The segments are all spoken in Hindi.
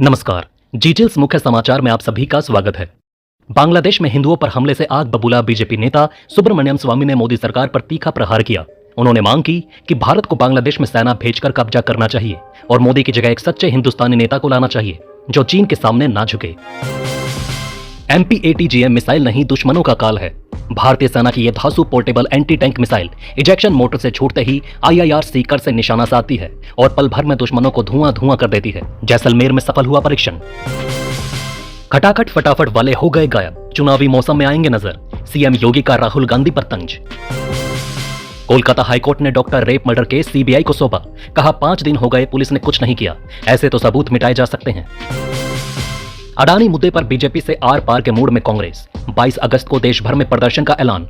नमस्कार। जीटीएल्स मुख्य समाचार में आप सभी का स्वागत है। बांग्लादेश में हिंदुओं पर हमले से आग बबूला बीजेपी नेता सुब्रमण्यम स्वामी ने मोदी सरकार पर तीखा प्रहार किया। उन्होंने मांग की कि भारत को बांग्लादेश में सेना भेजकर कब्जा करना चाहिए और मोदी की जगह एक सच्चे हिंदुस्तानी नेता को लाना चाहिए जो चीन के सामने ना झुके। MPATGM मिसाइल नहीं दुश्मनों का काल है। भारतीय सेना की यह धासु portable anti tank missile ejection motor से छूटते ही IIR सीकर से निशाना साधती है और पल भर में दुश्मनों को धुआं धुआं कर देती है। जैसलमेर में सफल हुआ परीक्षण। खटाखट फटाफट वाले हो गए गायब, चुनावी मौसम में आएंगे नजर। सीएम योगी का राहुल गांधी पर तंज। कोलकाता हाईकोर्ट ने doctor rape murder case CBI को सौंपा। कहा 5 दिन हो गए, पुलिस ने कुछ नहीं किया, ऐसे तो सबूत मिटाए जा सकते हैं। अडानी मुद्दे पर बीजेपी से आर पार के मूड में कांग्रेस। 22 अगस्त को देश भर में प्रदर्शन का ऐलान।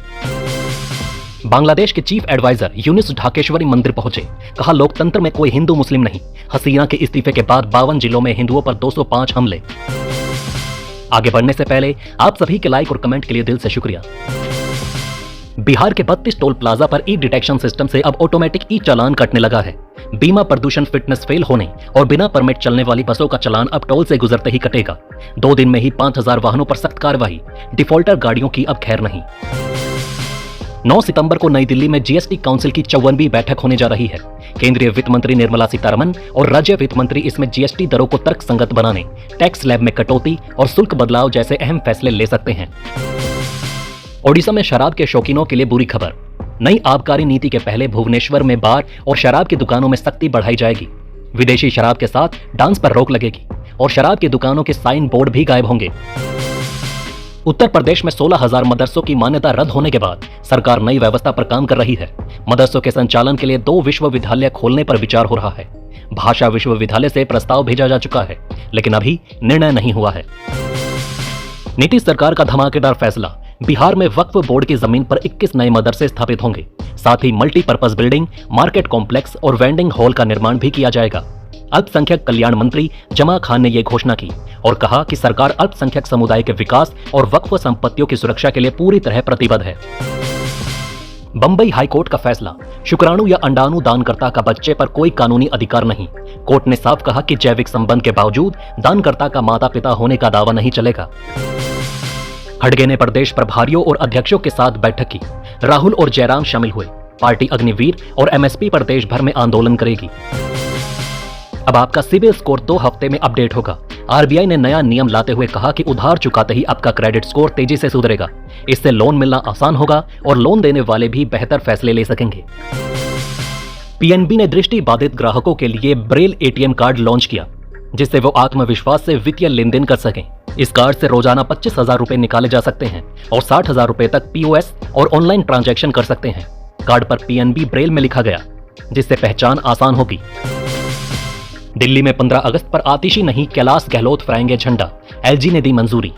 बांग्लादेश के चीफ एडवाइजर यूनुस ढाकेश्वरी मंदिर पहुंचे। कहा लोकतंत्र में कोई हिंदू मुस्लिम नहीं। हसीना के इस्तीफे के बाद 52 जिलों में हिंदुओं पर 205 हमले। आगे बढ़ने से पहले आप सभी के लाइक और कमेंट के लिए दिल से शुक्रिया। बिहार के 32 टोल प्लाजा पर ई डिटेक्शन सिस्टम से अब ऑटोमेटिक ई चालान कटने लगा है। बीमा, प्रदूषण, फिटनेस फेल होने और बिना परमिट चलने वाली बसों का चालान अब टोल से गुजरते ही कटेगा। 2 दिन में ही 5000 वाहनों पर सख्त कार्रवाई। डिफॉल्टर गाड़ियों की अब खैर नहीं। 9 सितंबर को नई दिल्ली में GST काउंसिल की 54वीं बैठक होने जा रही है। केंद्रीय वित्त मंत्री निर्मला सीतारमण और राज्य वित्त मंत्री इसमें GST दरों को तर्कसंगत बनाने, टैक्स स्लैब में कटौती और शुल्क बदलाव जैसे अहम फैसले ले सकते हैं। ओडिशा में शराब के शौकीनों के लिए बुरी खबर। नई आबकारी नीति के पहले भुवनेश्वर में बार और शराब की दुकानों में सख्ती बढ़ाई जाएगी। विदेशी शराब के साथ डांस पर रोक लगेगी और शराब की दुकानों के साइन बोर्ड भी गायब होंगे। उत्तर प्रदेश में 16,000 मदरसों की मान्यता रद्द होने के बाद सरकार नई व्यवस्था पर काम कर रही है। मदरसों के संचालन के लिए 2 विश्वविद्यालय खोलने पर विचार हो रहा है। भाषा विश्वविद्यालय से प्रस्ताव भेजा जा चुका है, लेकिन अभी निर्णय नहीं हुआ है। नीतीश सरकार का धमाकेदार फैसला। बिहार में वक्फ बोर्ड की जमीन पर 21 नए मदरसे स्थापित होंगे। साथ ही मल्टीपर्पज बिल्डिंग, मार्केट कॉम्प्लेक्स और वेंडिंग हॉल का निर्माण भी किया जाएगा। अल्पसंख्यक कल्याण मंत्री जमा खान ने यह घोषणा की और कहा कि सरकार अल्पसंख्यक समुदाय के विकास और वक्फ संपत्तियों की सुरक्षा के लिए पूरी तरह प्रतिबद्ध है। बंबई हाईकोर्ट का फैसला। शुक्राणु या अंडाणु दानकर्ता का बच्चे पर कोई कानूनी अधिकार नहीं। कोर्ट ने साफ कहा कि जैविक संबंध के बावजूद दानकर्ता का माता पिता होने का दावा नहीं चलेगा। खड़गे ने प्रदेश प्रभारियों और अध्यक्षों के साथ बैठक की। राहुल और जयराम शामिल हुए। पार्टी अग्निवीर और MSP पर देश भर में आंदोलन करेगी। अब आपका सिबिल स्कोर 2 हफ्ते में अपडेट होगा। RBI ने नया नियम लाते हुए कहा कि उधार चुकाते ही आपका क्रेडिट स्कोर तेजी से सुधरेगा। इससे लोन मिलना आसान होगा और लोन देने वाले भी बेहतर फैसले ले सकेंगे। PNB ने दृष्टि बाधित ग्राहकों के लिए ब्रेल ATM कार्ड लॉन्च किया, जिससे वो आत्मविश्वास से वित्तीय लेन देन कर सकें। इस कार्ड से रोजाना 25,000 रुपए निकाले जा सकते हैं और 60,000 रुपए तक POS और ऑनलाइन ट्रांजैक्शन कर सकते हैं। कार्ड पर PNB ब्रेल में लिखा गया, जिससे पहचान आसान होगी। दिल्ली में 15 अगस्त पर आतिशी नहीं, कैलाश गहलोत फहराएंगे झंडा। LG ने दी मंजूरी।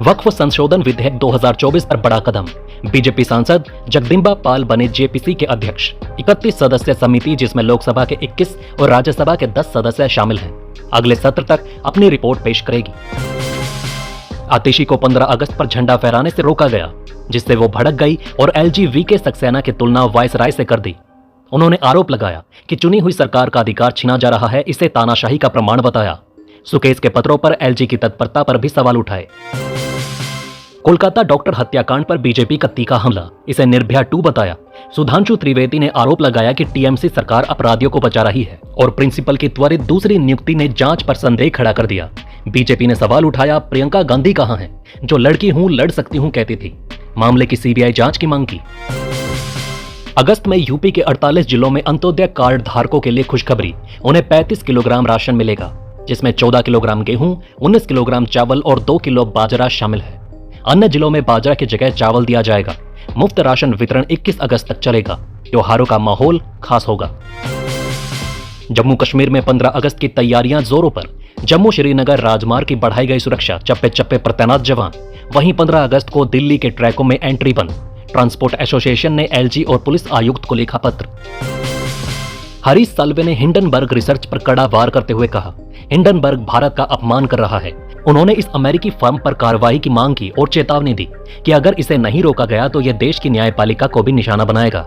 वक्फ संशोधन विधेयक 2024 पर बड़ा कदम। बीजेपी सांसद जगदम्बा पाल बने JPC के अध्यक्ष। 31 सदस्य समिति, जिसमें लोकसभा के 21 और राज्यसभा के 10 सदस्य शामिल हैं, अगले सत्र तक अपनी रिपोर्ट पेश करेगी। आतिशी को 15 अगस्त पर झंडा फहराने से रोका गया, जिससे वो भड़क गई और LG VK सक्सेना की तुलना वायसराय से कर दी। उन्होंने आरोप लगाया कि चुनी हुई सरकार का अधिकार छीना जा रहा है, इसे तानाशाही का प्रमाण बताया। सुकेश के पत्रों पर LG की तत्परता पर भी सवाल उठाए। कोलकाता डॉक्टर हत्याकांड पर बीजेपी का तीखा हमला, इसे निर्भया 2 बताया। सुधांशु त्रिवेदी ने आरोप लगाया कि TMC सरकार अपराधियों को बचा रही है और प्रिंसिपल की त्वरित दूसरी नियुक्ति ने जांच पर संदेह खड़ा कर दिया। बीजेपी ने सवाल उठाया, प्रियंका गांधी कहां है, जो लड़की हूं लड़ सकती हूं कहती थी। मामले की CBI जांच की मांग की। अगस्त में यूपी के 48 जिलों में अंत्योदय कार्ड धारकों के लिए खुशखबरी। उन्हें 35 किलोग्राम राशन मिलेगा, जिसमें 14 किलोग्राम गेहूं, 19 किलोग्राम चावल और 2 किलो बाजरा शामिल है। अन्य जिलों में बाजरा की जगह चावल दिया जाएगा। मुफ्त राशन वितरण 21 अगस्त तक चलेगा। त्योहारों का माहौल खास होगा। जम्मू कश्मीर में 15 अगस्त की तैयारियां जोरों पर। जम्मू श्रीनगर राजमार्ग की बढ़ाई गई सुरक्षा, चप्पे चप्पे पर तैनात जवान। वहीं 15 अगस्त को दिल्ली के ट्रैकों में एंट्री बंद। ट्रांसपोर्ट एसोसिएशन ने LG और पुलिस आयुक्त को लिखा पत्र। हरीश साल्वे ने हिंडनबर्ग रिसर्च पर कड़ा वार करते हुए कहा, हिंडनबर्ग भारत का अपमान कर रहा है। उन्होंने इस अमेरिकी फर्म पर कार्रवाई की मांग की और चेतावनी दी कि अगर इसे नहीं रोका गया तो यह देश की न्यायपालिका को भी निशाना बनाएगा।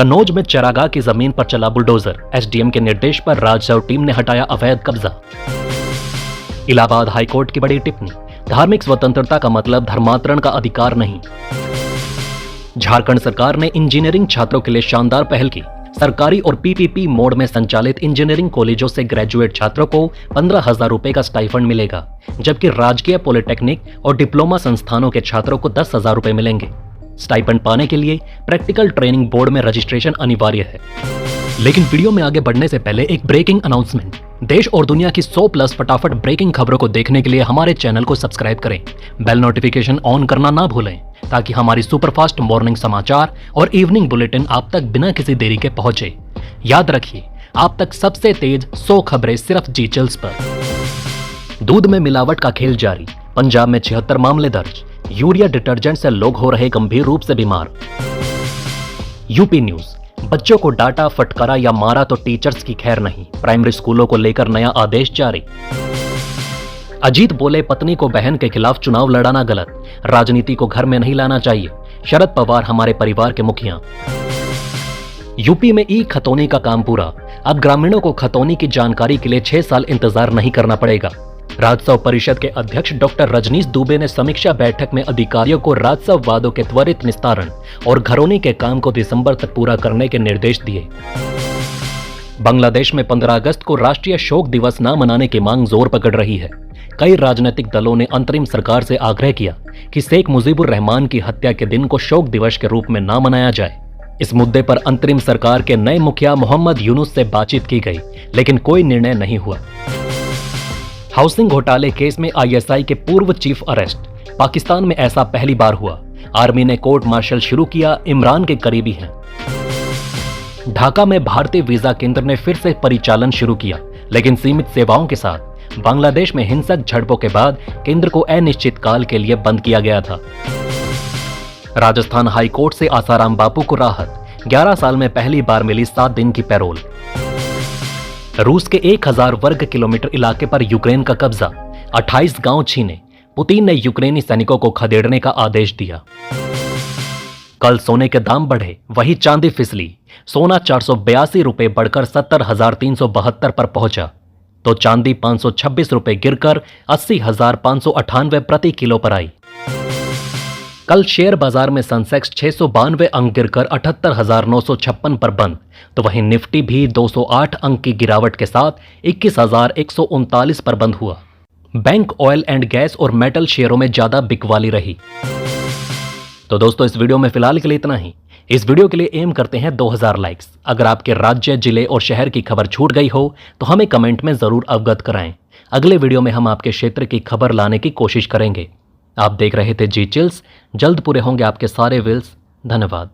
कन्नौज में चरागाह की जमीन पर चला बुलडोजर, एसडीएम के निर्देश पर राजस्व टीम ने हटाया अवैध कब्जा। इलाहाबाद हाईकोर्ट की बड़ी टिप्पणी, धार्मिक स्वतंत्रता का मतलब धर्मांतरण का अधिकार नहीं। झारखंड सरकार ने इंजीनियरिंग छात्रों के लिए शानदार पहल की। सरकारी और पीपीपी मोड में संचालित इंजीनियरिंग कॉलेजों से ग्रेजुएट छात्रों को 15,000 रुपए का स्टाइफंड मिलेगा, जबकि राजकीय पॉलिटेक्निक और डिप्लोमा संस्थानों के छात्रों को 10,000 रुपए मिलेंगे। स्टाइपेंड पाने के लिए प्रैक्टिकल ट्रेनिंग बोर्ड में रजिस्ट्रेशन अनिवार्य है। लेकिन वीडियो में आगे बढ़ने से पहले एक ब्रेकिंग अनाउंसमेंट। देश और दुनिया की 100+ फटाफट ब्रेकिंग खबरों को देखने के लिए हमारे चैनल को सब्सक्राइब करें, बेल नोटिफिकेशन ऑन करना ना भूलें, ताकि हमारी सुपरफास्ट मॉर्निंग समाचार और इवनिंग बुलेटिन आप तक बिना किसी देरी के पहुंचे। याद रखिए, आप तक सबसे तेज 100 खबरें सिर्फ जी चिल्स पर। दूध में मिलावट का खेल जारी, पंजाब में 76 मामले दर्ज। यूरिया डिटर्जेंट से लोग हो रहे गंभीर रूप से बीमार। यूपी न्यूज, बच्चों को डांटा, फटकारा या मारा तो टीचर्स की खैर नहीं, प्राइमरी स्कूलों को लेकर नया आदेश जारी। अजीत बोले, पत्नी को बहन के खिलाफ चुनाव लड़ाना गलत, राजनीति को घर में नहीं लाना चाहिए। शरद पवार हमारे परिवार के मुखिया। यूपी में ई खतौनी का काम पूरा, अब ग्रामीणों को खतौनी की जानकारी के लिए 6 साल इंतजार नहीं करना पड़ेगा। राजस्व परिषद के अध्यक्ष डॉक्टर रजनीश दुबे ने समीक्षा बैठक में अधिकारियों को राजस्व वादों के त्वरित निस्तारण और घरौनी के काम को दिसंबर तक पूरा करने के निर्देश दिए। बांग्लादेश में 15 अगस्त को राष्ट्रीय शोक दिवस न मनाने की मांग जोर पकड़ रही है। कई राजनीतिक दलों ने अंतरिम सरकार से आग्रह किया कि शेख मुजीबुर रहमान की हत्या के दिन को शोक दिवस के रूप में न मनाया जाए। इस मुद्दे पर अंतरिम सरकार के नए मुखिया मोहम्मद यूनुस से बातचीत की गई, लेकिन कोई निर्णय नहीं हुआ। हाउसिंग घोटाले केस में आईएसआई के पूर्व चीफ अरेस्ट, पाकिस्तान में ऐसा पहली बार हुआ। आर्मी ने कोर्ट मार्शल शुरू किया, इमरान के करीबी हैं। ढाका में भारतीय वीजा केंद्र ने फिर से परिचालन शुरू किया, लेकिन सीमित सेवाओं के साथ। बांग्लादेश में हिंसक झड़पों के बाद केंद्र को अनिश्चित काल के लिए बंद किया गया था। राजस्थान हाई कोर्ट से आसाराम बापू को राहत, 11 साल में पहली बार मिली 7 दिन की पैरोल। रूस के 1000 वर्ग किलोमीटर इलाके पर यूक्रेन का कब्जा, 28 गांव छीने। पुतिन ने यूक्रेनी सैनिकों को खदेड़ने का आदेश दिया। कल सोने के दाम बढ़े, वही चांदी फिसली। सोना 482 रुपए बढ़कर 70,372 पर पहुंचा, तो चांदी 526 रुपए गिरकर 80,598 प्रति किलो पर आई। कल शेयर बाजार में सेंसेक्स 692 अंक गिरकर 78,956 पर बंद, तो वहीं निफ्टी भी 208 अंक की गिरावट के साथ 21,139 पर बंद हुआ। बैंक, ऑयल एंड गैस और मेटल शेयरों में ज्यादा बिकवाली रही। तो दोस्तों, इस वीडियो में फिलहाल के लिए इतना ही। इस वीडियो के लिए एम करते हैं 2000 लाइक्स। अगर आपके राज्य, जिले और शहर की खबर छूट गई हो तो हमें कमेंट में जरूर अवगत कराएं। अगले वीडियो में हम आपके क्षेत्र की खबर लाने की कोशिश करेंगे। आप देख रहे थे जी चिल्स, जल्द पूरे होंगे आपके सारे विल्स। धन्यवाद।